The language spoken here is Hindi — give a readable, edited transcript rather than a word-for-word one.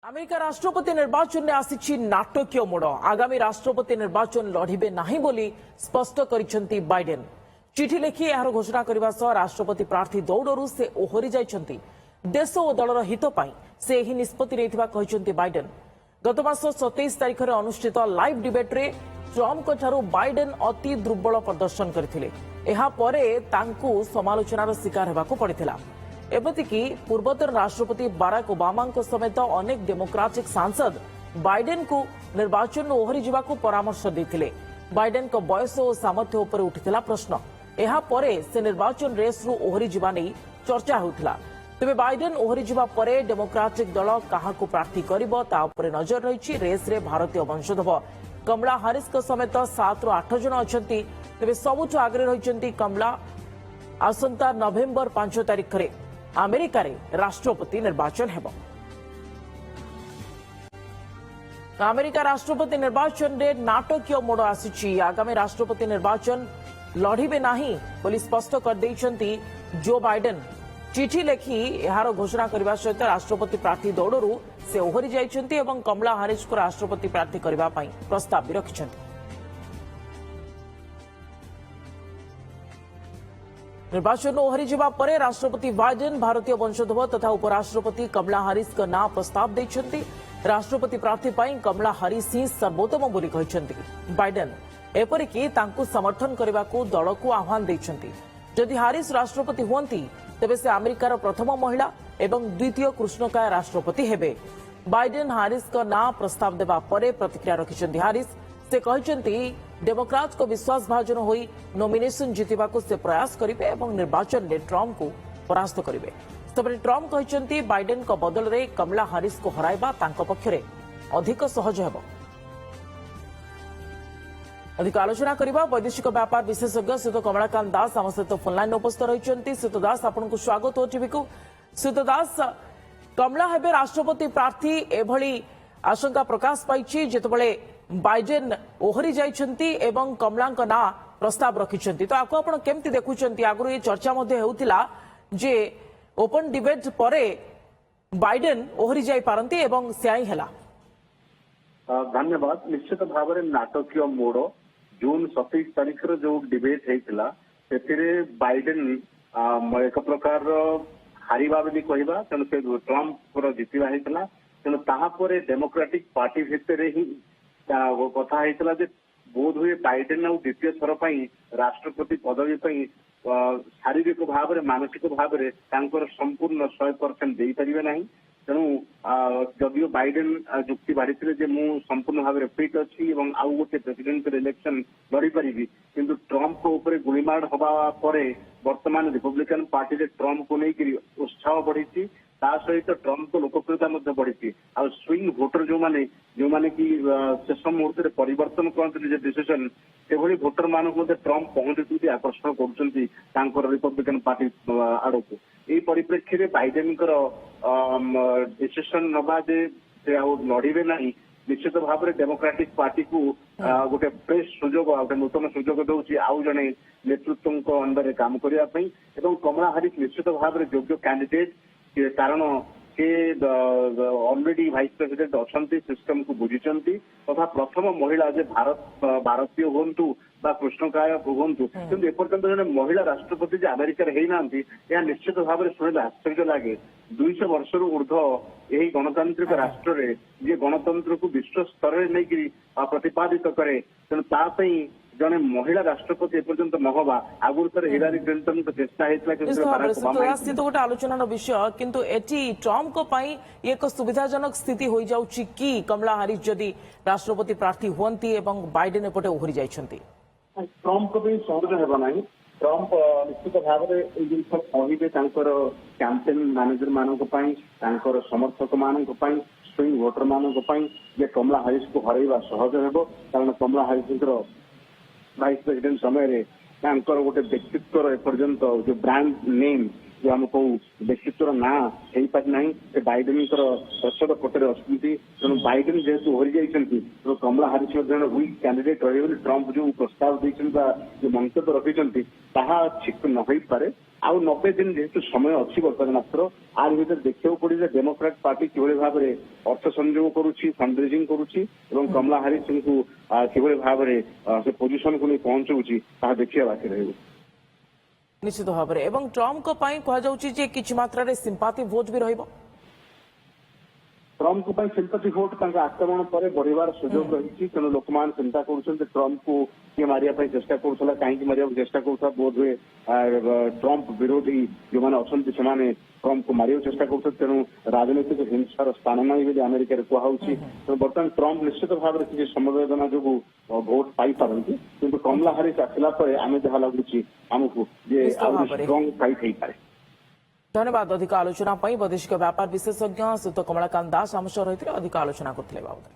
अमेरिका राष्ट्रपति निर्वाचन में आसी नाटकीय मोड़ आगामी राष्ट्रपति निर्वाचन लड़िबे नहीं बोली स्पष्ट करिसेंती बाइडेन चिठी लिखि यार घोषणा करने सह राष्ट्रपति प्रार्थी दौड़ू से ओहरी जाइछंती देश और दलर हित पाई से ही निष्पत्ति नैथिबा कहिसेंती बाइडेन गत मास 27 तारिख में अनुष्ठित लाइव डिबेट रे ट्रम्प ठारू बाइडेन अति दुर्बल प्रदर्शन करथिले एहा परे तांकू समालोचनार शिकार हेबाकू पड़िथिला एमतीकि पूर्वतन राष्ट्रपति बाराक ओबामा समेत अनेक डेमोक्रेटिक सांसद बाइडेन को निर्वाचन ओहरी जावाकू परामर्श देथिले बाइडेन को बयस और सामर्थ्य उपर उठिथिला प्रश्न एहा परे से निर्वाचन रेस रु ओहरी जिबा नै चर्चा होउथिला तेबे बाइडेन ओहरी जिबा परे डेमोक्रेटिक दल काहाकू प्रार्थी करिबो ता उपरे नजर रहिछि रेस रे भारतीय वंशोद्भव कमला हारिस समेत 7 ରୁ 8 जन अछंती तेबे सबुठु आगरे रहिछंती कमला आसंता नवेम्बर 5 तारिख रे अमेरिका रे राष्ट्रपति निर्वाचन हेबो अमेरिका राष्ट्रपति निर्वाचन रे नाटकीय मोड़ आसी आगामी राष्ट्रपति निर्वाचन लड़िबे नाही बोली स्पष्ट कर दैछंती जो बाइडेन चिठी लिखि यार घोषणा करने सहित राष्ट्रपति प्रार्थी दौड़ू से ओहरी जाइछंती एवं कमला हारिस को राष्ट्रपति प्रार्थी करने प्रस्ताव भी रखिछंती निर्वाचन ओहरी जावा परे राष्ट्रपति बाइडेन भारतीय वंशोद्भव तथा उपराष्ट्रपति कमला हारिस का नाम प्रस्ताव देइछंती राष्ट्रपति प्रार्थी पाई कमला हारिस ही सर्वोत्तम बोली कहिछंती बाइडेन एपरिकी तांकू समर्थन करने को दल को आह्वान देइछंती जदि हारिस राष्ट्रपति हुअंती तेबे से अमेरिकार प्रथम महिला एवं द्वितीय कृष्णकाय राष्ट्रपति हेबे बाइडेन हारिस का नाम प्रस्ताव देवा परे प्रतिक्रिया रखिछंती हारिस से कहते डेमोक्राट को विश्वासभाजन होई नॉमिनेशन जीतिबाकू से प्रयास करिवे एवं निर्वाचन में ट्रम्प को परास्त करिवे तबरे ट्रम्प कहते बाइडेन को बदल रे कमला हारिस को हराइबा तांको पक्षरे अधिक सहज हेबो अधिक आलोचना करबा वैदेशिक व्यापार विशेषज्ञ श्रीत कमलाकांत दास आम सहित फोनलाइन उपस्थित रही श्रीत दास आपको स्वागत ओटीवी को श्रीत दास कमला हेबे राष्ट्रपति प्रार्थी एभली आशंका प्रकाश पाई जेतबेले बाइडेन ओहरी जाइछंती एवं कमला ना प्रस्ताव रखिछंती तो आपको आपण केमती देखुछंती आगु ये चर्चा मध्ये हेउतिला जे ओपन डिबेट परे बाइडेन ओहरी जाई पारंती एवं सेई हेला धन्यवाद निश्चित भाव में नाटकीय मोड़ जून 27 तारीख जो डिबेट होता से बाइडेन एक प्रकार हारिबा बोली कहवा तेणु से ट्रम्प जितवा होता तेणु तापर डेमोक्रेटिक पार्टी भितर ही कथा होता बोध हुए बाइडेन आ द्वितीय थर राष्ट्रपति पदवी शारीरिक भाव में मानसिक भाव में संपूर्ण 100% दे पारे ना तेणु जदियो बाइडेन जुक्ति बाढ़ी मु संपूर्ण भाव में फिट अच्छी आउ गोटे प्रेसिडेंट इलेक्शन लड़ी पारि किंतु ट्रम्प को ऊपर गुलीमाड़ हवा पर वर्तमान रिपब्लिकन पार्टी रे ट्रम्प को लेकर उत्साह बढ़ी ता सहित ट्रम्प को लोकप्रियता बढ़ी आ स्विंग भोटर जो माने कि शेष मुहूर्त परिवर्तन करते डिसीजन से भोटर मानक ट्रम्प पहुंचुंट आकर्षण कर रिपब्लिकन पार्टी आड़ को यही परिप्रेक्षी में बाइडेन डिसीजन नवा जे लड़े ना निश्चित भाव में डेमोक्रेटिक पार्टी को गोटे फ्रेश सुजोग गोटे नूतन सुजोग दौर आउ जड़े नेतृत्व अंडर काम करने कमला हारिस निश्चित भाव में योग्य कैंडिडेट कारण से ऑलरेडी वाइस प्रेसिडेंट अच्छा सिस्टम को बुझीचंती तथा प्रथम महिला जे भारतीय हूँ कृष्णकाय हूँ किंतु एपर्यंत जन महिला राष्ट्रपति अमेरिकार होना यह निश्चित भाव में शुणे आश्चर्य लगे 200 वर्ष ऊर्ध यही गणतांत्रिक राष्ट्र रे जे गणतंत्र को विश्व स्तर में नहीं प्रतिपादित करे तेणु जने महिला राष्ट्रपति एपर्यंत न हवा आगुर थर हिलारी क्लिंटन को चेष्टा हेतला गोटे आलोचनार विषय किंतु एटी ट्रम्प को पई एक सुविधाजनक स्थिति हो जाउची कि कमला हारिस जदि राष्ट्रपति प्रार्थी हुअंती एवं बाइडेन एपटे ओहरी जाइछंती ट्रम्प को भी सहज हेबा नाही ट्रम्प निश्चित भाव में जिन कहे कैंपेन मैनेजर मानक समर्थक मानक स्विंग भोटर मानक कमला हारिस को हरइबा सहज हेबो कारण कमला हारिस वाइस प्रेसिडेंट समय गोटे व्यक्तित्व एपर्यंत जो ब्रांड नेम जो आम कौ व्यक्तित्व ना हो पारिना से बाइडेन प्रसद पटे अच्छा तेणु बाइडेन जेहेतु ओहरी जाइछंती तो कमला हारिस वीक कैंडिडेट रही ट्रम्प जो प्रस्ताव जो मंतव्य रखिंट ताहा ठीक न हो पारे ଆଉ 90 ଦିନ ଯେହେତୁ ସମୟ ଅଛି ବର୍ତ୍ତମାନ ମାତ୍ର ଆର ଭିତରେ ଦେଖିବାକୁ ପଡିବ ଯେ ଡେମୋକ୍ରାଟ ପାର୍ଟି କିଭଳି ଭାବରେ ଅର୍ଥ ସଂଯୋଗ କରୁଛି, ଫଣ୍ଡରେଜିଂ କରୁଛି ଏବଂ କମଲା ହାରିସଙ୍କୁ କିଭଳି ଭାବରେ ସେ ପୋଜିସନକୁ ନେଇ ପହଞ୍ଚଉଛି ତାହା ଦେଖିବା ବାକି ରହିବ। ନିଶ୍ଚିତ ଭାବରେ ଏବଂ ଟ୍ରମ୍ପଙ୍କ ପାଇଁ କୁହାଯାଉଛି ଯେ କିଛି ମାତ୍ରାରେ ସିମ୍ପାଥି ଭୋଟ ବି ରହିବ। ଟ୍ରମ୍ପଙ୍କ ପାଇଁ ସିମ୍ପାଥି ଭୋଟ ତାଙ୍କ ଆକ୍ରମଣ ପରେ ବଢିବାର ସୁଯୋଗ ରହିଛି। ତେଣୁ ଲୋକମାନେ ଚିନ୍ତା କରୁଛନ୍ତି ଟ୍ରମ୍ପକୁ କିଏ ମାରିବା ପାଇଁ ଚେଷ୍ଟା କରୁଥିଲା, କାହିଁକି ମାରିବାକୁ ଚେଷ୍ଟା କରୁଥିଲା, ବୋଧହୁଏ ଟ୍ରମ୍ପ ବିରୋଧୀ ଯୋଉମାନେ ଅଛନ୍ତି ସେମାନେ ଟ୍ରମ୍ପକୁ ମାରିବାକୁ ଚେଷ୍ଟା କରୁଛନ୍ତି। ତେଣୁ ରାଜନୈତିକ ହିଂସାର ସ୍ଥାନ ନାହିଁ ବୋଲି ଆମେରିକାରେ କୁହାଯାଉଛି। ତେଣୁ ବର୍ତ୍ତମାନ ଟ୍ରମ୍ପ ନିଶ୍ଚିତ ଭାବରେ କିଛି ସମବେଦନା ଯୋଗୁଁ ଭୋଟ ପାଇପାରନ୍ତି, କିନ୍ତୁ କମଲା ହାରିସ ଆସିଲା ପରେ ଆମେ ଯାହା ଲାଗୁଛି ଆମକୁ ଯେ ଆହୁରି ଷ୍ଟ୍ରଙ୍ଗ ଫାଇଟ୍ ହେଇପାରେ। ଧନ୍ୟବାଦ। ଅଧିକ ଆଲୋଚନା ପାଇଁ ବୈଦେଶିକ ବ୍ୟାପାର ବିଶେଷଜ୍ଞ ସୁତ କମଳାକାନ୍ତ ଦାସ ଆମ ସହ ରହିଥିଲେ, ଅଧିକ ଆଲୋଚନା କରୁଥିଲେ ବାବଦରେ।